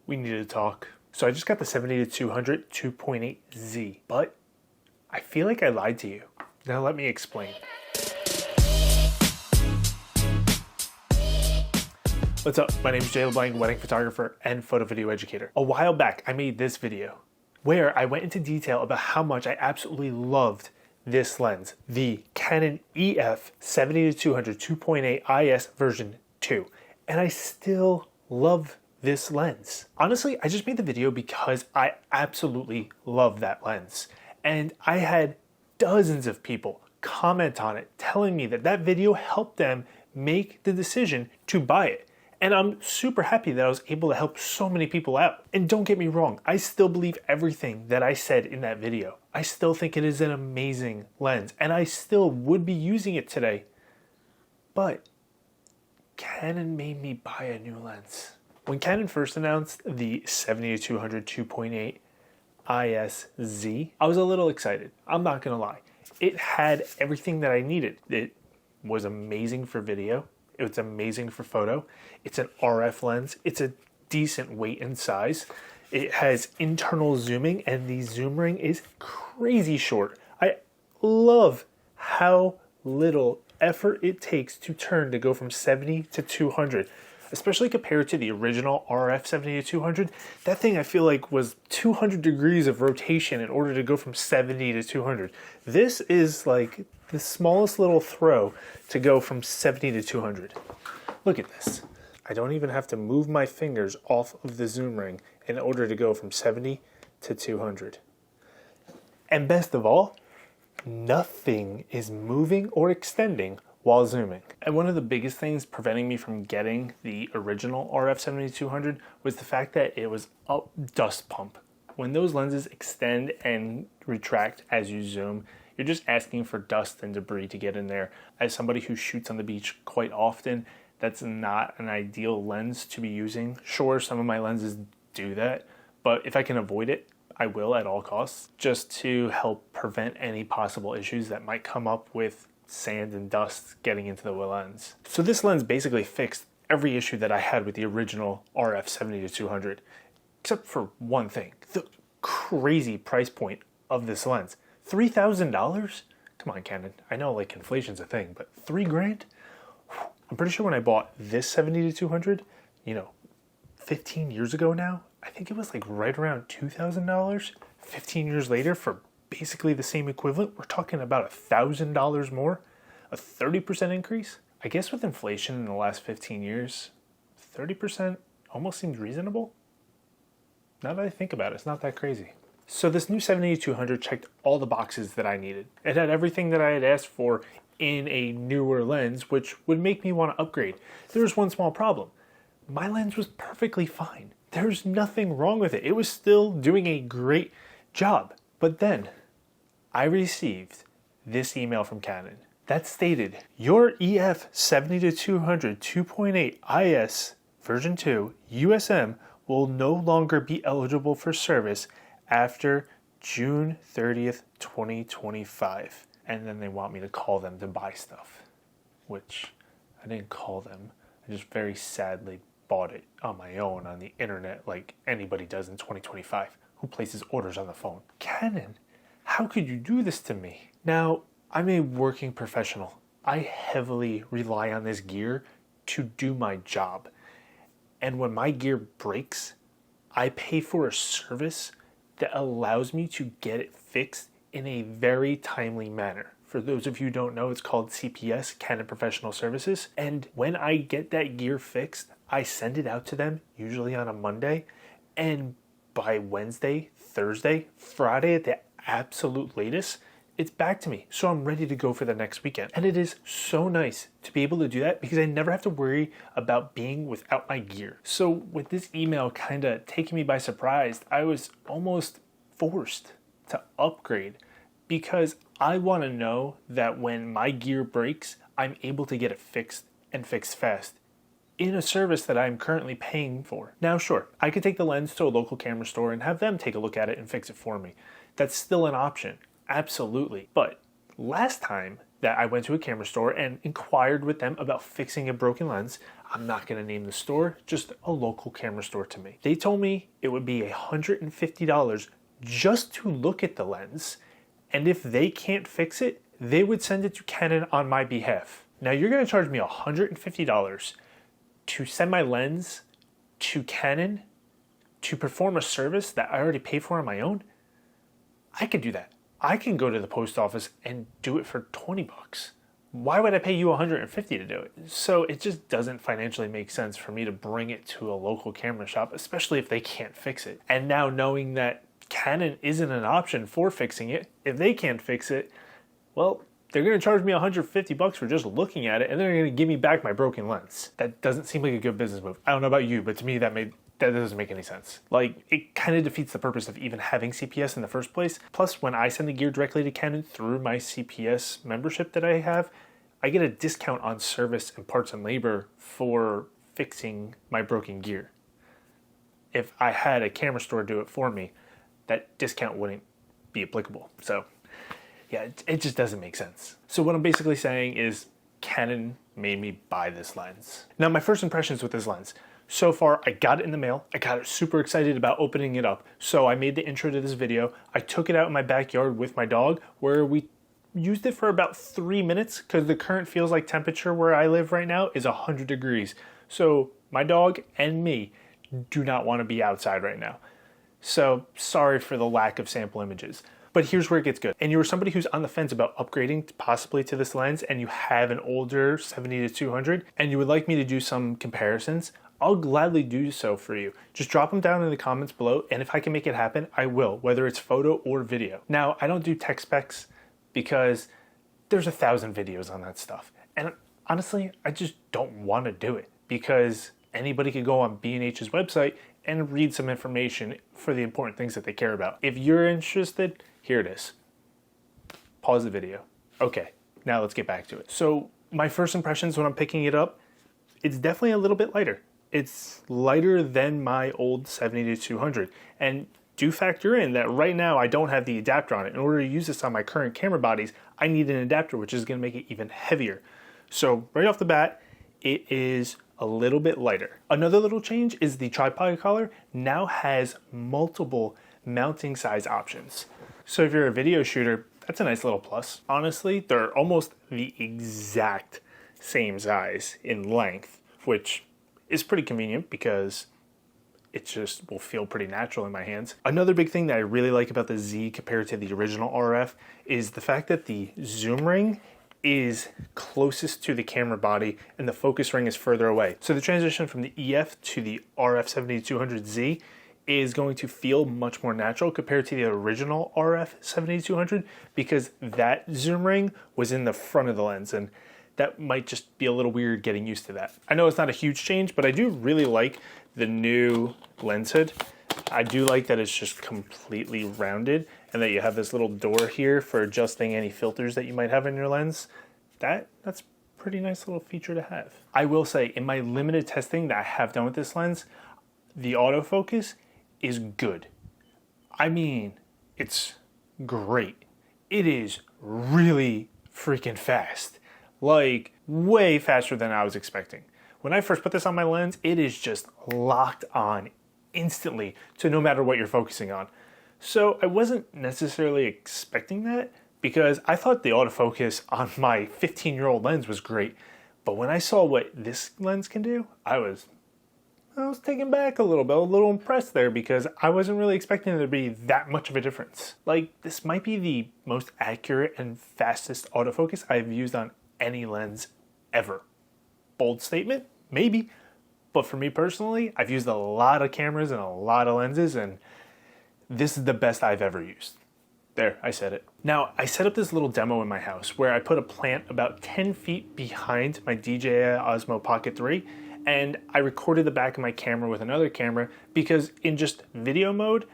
we need to talk. So I just got the 70-200 2.8Z, but I feel like I lied to you. Now let me explain. What's up? My name is Jay LeBlanc, wedding photographer and photo video educator. A while back, I made this video where I went into detail about how much I absolutely loved this lens, the Canon EF 70-200 2.8 IS version 2. And I still love this lens. Honestly, I just made the video because I absolutely love that lens. And I had dozens of people comment on it, telling me that that video helped them make the decision to buy it. And I'm super happy that I was able to help so many people out. And don't get me wrong, I still believe everything that I said in that video. I still think it is an amazing lens, and I still would be using it today. But Canon made me buy a new lens. When Canon first announced the 70-200 2.8 ISZ, I was a little excited. I'm not gonna lie. It had everything that I needed. It was amazing for video. It was amazing for photo. It's an RF lens. It's a decent weight and size. It has internal zooming, and the zoom ring is crazy short. I love how little effort it takes to turn to go from 70 to 200, especially compared to the original RF 70-200. That thing I feel like was 200 degrees of rotation in order to go from 70 to 200. This is like the smallest little throw to go from 70 to 200. Look at this. I don't even have to move my fingers off of the zoom ring in order to go from 70 to 200. And best of all, nothing is moving or extending while zooming. And one of the biggest things preventing me from getting the original RF 70-200 was the fact that it was a dust pump. When those lenses extend and retract as you zoom, you're just asking for dust and debris to get in there. As somebody who shoots on the beach quite often, that's not an ideal lens to be using. Sure, some of my lenses do that, but if I can avoid it, I will at all costs, just to help prevent any possible issues that might come up with sand and dust getting into the lens. So this lens basically fixed every issue that I had with the original RF 70-200, except for one thing: the crazy price point of this lens. $3,000? Come on, Canon. I know like inflation's a thing, but $3,000? I'm pretty sure when I bought this 70-200, 15 years ago now, I think it was like right around $2,000. 15 years later, for basically the same equivalent, we're talking about $1,000 more, a 30% increase. I guess with inflation in the last 15 years, 30% almost seems reasonable. Now that I think about it, it's not that crazy. So this new 70-200 checked all the boxes that I needed. It had everything that I had asked for in a newer lens, which would make me want to upgrade. There was one small problem. My lens was perfectly fine. There's nothing wrong with it. It was still doing a great job. But then I received this email from Canon that stated, your EF 70-200 2.8 IS version 2 USM will no longer be eligible for service after June 30th, 2025. And then they want me to call them to buy stuff, which I didn't call them. I just very sadly bought it on my own on the internet like anybody does in 2025. Who places orders on the phone? Canon, how could you do this to me? Now, I'm a working professional. I heavily rely on this gear to do my job. And when my gear breaks, I pay for a service that allows me to get it fixed in a very timely manner. For those of you who don't know, it's called CPS, Canon Professional Services. And when I get that gear fixed, I send it out to them, usually on a Monday. And by Wednesday, Thursday, Friday at the absolute latest, it's back to me. So I'm ready to go for the next weekend. And it is so nice to be able to do that because I never have to worry about being without my gear. So with this email kind of taking me by surprise, I was almost forced to upgrade because I want to know that when my gear breaks, I'm able to get it fixed and fixed fast in a service that I'm currently paying for. Now, sure, I could take the lens to a local camera store and have them take a look at it and fix it for me. That's still an option. Absolutely. But last time that I went to a camera store and inquired with them about fixing a broken lens, I'm not going to name the store, just a local camera store to me. They told me it would be $150 just to look at the lens, and if they can't fix it, they would send it to Canon on my behalf. Now you're going to charge me $150 to send my lens to Canon to perform a service that I already paid for on my own? I could do that. I can go to the post office and do it for 20 bucks. Why would I pay you $150 to do it? So it just doesn't financially make sense for me to bring it to a local camera shop, especially if they can't fix it. And now knowing that Canon isn't an option for fixing it, if they can't fix it, well, they're going to charge me $150 for just looking at it, and they're going to give me back my broken lens. That doesn't seem like a good business move. I don't know about you, but to me that doesn't make any sense. Like, it kind of defeats the purpose of even having CPS in the first place. Plus, when I send the gear directly to Canon through my CPS membership that I have, I get a discount on service and parts and labor for fixing my broken gear. If I had a camera store do it for me, that discount wouldn't be applicable. So yeah, it just doesn't make sense. So what I'm basically saying is Canon made me buy this lens. Now, my first impressions with this lens. So far, I got it in the mail. I got super excited about opening it up. So I made the intro to this video. I took it out in my backyard with my dog, where we used it for about 3 minutes because the current feels like temperature where I live right now is 100 degrees. So my dog and me do not want to be outside right now. So sorry for the lack of sample images. But here's where it gets good. And you're somebody who's on the fence about upgrading possibly to this lens, and you have an older 70-200, and you would like me to do some comparisons, I'll gladly do so for you. Just drop them down in the comments below, and if I can make it happen, I will, whether it's photo or video. Now, I don't do tech specs because there's 1,000 videos on that stuff. And honestly, I just don't want to do it because anybody could go on B&H's website and read some information for the important things that they care about. If you're interested, here it is. Pause the video. Okay, now let's get back to it. So my first impressions when I'm picking it up, it's definitely a little bit lighter. It's lighter than my old 70-200. And do factor in that right now I don't have the adapter on it. In order to use this on my current camera bodies, I need an adapter, which is gonna make it even heavier. So right off the bat, it is a little bit lighter. Another little change is the tripod collar now has multiple mounting size options. So if you're a video shooter, that's a nice little plus. Honestly, they're almost the exact same size in length, which is pretty convenient because it just will feel pretty natural in my hands. Another big thing that I really like about the Z compared to the original RF is the fact that the zoom ring is closest to the camera body and the focus ring is further away. So the transition from the EF to the RF 70-200Z is going to feel much more natural compared to the original RF 70-200 because that zoom ring was in the front of the lens, and that might just be a little weird getting used to that. I know it's not a huge change, but I do really like the new lens hood. I do like that it's just completely rounded and that you have this little door here for adjusting any filters that you might have in your lens. That's a pretty nice little feature to have. I will say, in my limited testing that I have done with this lens, the autofocus is good. I mean, it's great. It is really freaking fast. Like, way faster than I was expecting. When I first put this on my lens, it is just locked on instantly to no matter what you're focusing on. So I wasn't necessarily expecting that because I thought the autofocus on my 15-year-old lens was great. But when I saw what this lens can do, I was taken back a little bit, a little impressed there because I wasn't really expecting there to be that much of a difference. Like, this might be the most accurate and fastest autofocus I've used on any lens ever. Bold statement? Maybe. But for me personally, I've used a lot of cameras and a lot of lenses, and this is the best I've ever used. There, I said it. Now, I set up this little demo in my house where I put a plant about 10 feet behind my DJI Osmo Pocket 3, and I recorded the back of my camera with another camera because in just video mode,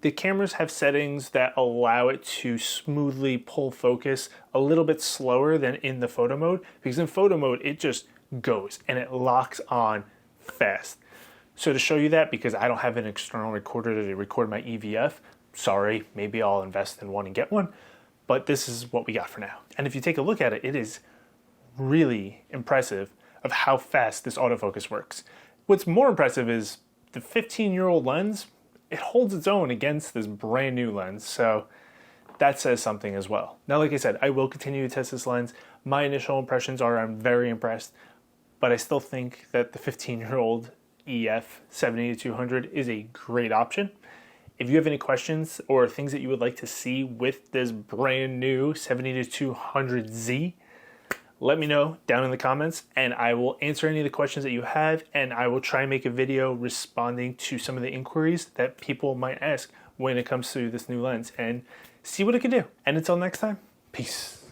the cameras have settings that allow it to smoothly pull focus a little bit slower than in the photo mode, because in photo mode, it just goes and it locks on fast. So to show you that, because I don't have an external recorder to record my EVF, sorry, maybe I'll invest in one and get one, but this is what we got for now. And if you take a look at it, it is really impressive. of how fast this autofocus works. What's more impressive is the 15-year-old lens, it holds its own against this brand new lens, so that says something as well. Now, like I said, I will continue to test this lens. My initial impressions are I'm very impressed, but I still think that the 15-year-old EF 70-200 is a great option. If you have any questions or things that you would like to see with this brand new 70-200Z, let me know down in the comments and I will answer any of the questions that you have, and I will try and make a video responding to some of the inquiries that people might ask when it comes to this new lens and see what it can do. And until next time, peace.